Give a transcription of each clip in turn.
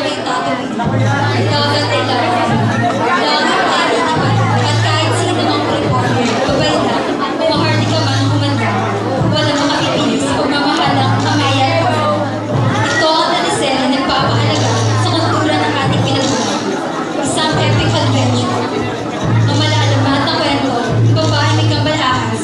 ako'y tatawid. Dagat ay lahat. Langit ay lilipat. At kahit sino mang reporter, babay na, bumahardi ka man kumanda. Walang makapipili sa pagmamahalang kamayan ko. Ito ang teleserye nagpapahalaga sa kultura ng ating pinagmulan. Isang epic adventure. Ang malalaman na kwento, babae may kambalahas.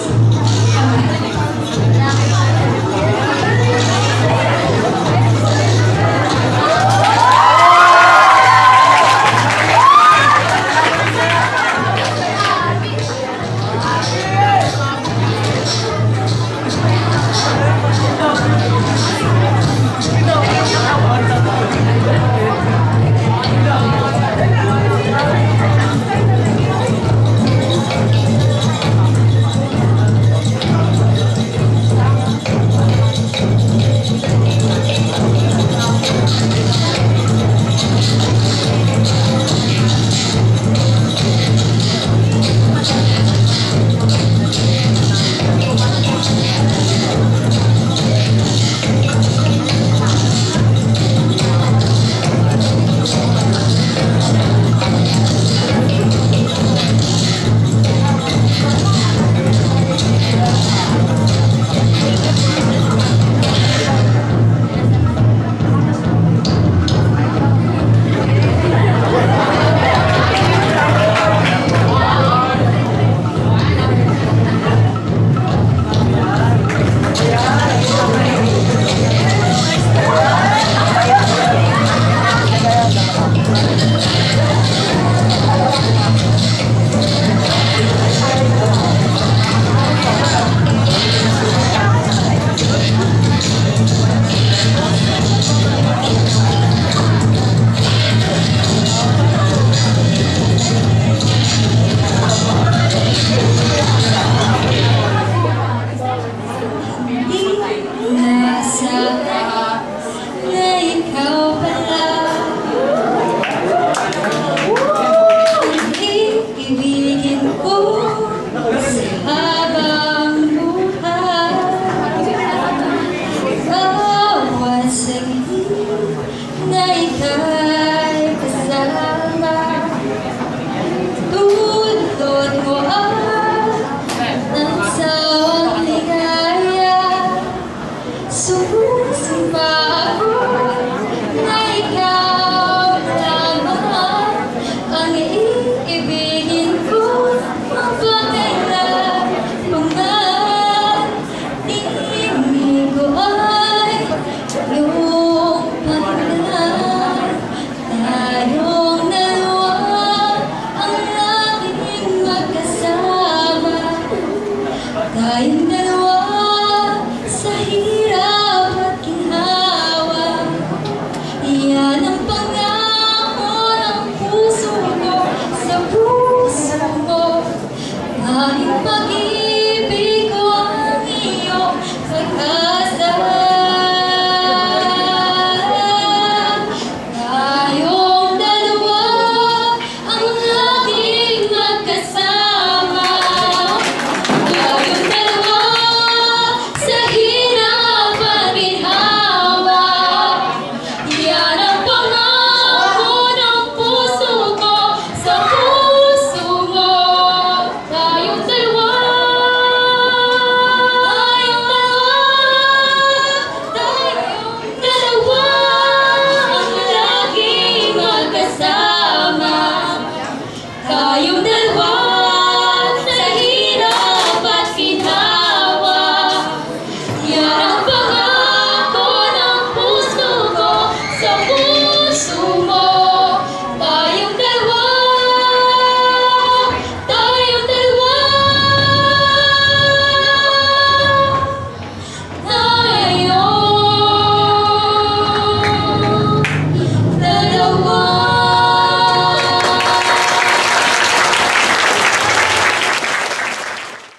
Tayong dalawa sa hirap at ginhawa. Iyan ang pangako ng puso ko sa puso mo. Tayong pag-ibig ko ang iyong pag-asa. Tayong dalawa ang laging magkasama. Tayong dalawa sa hirap at ginhawa.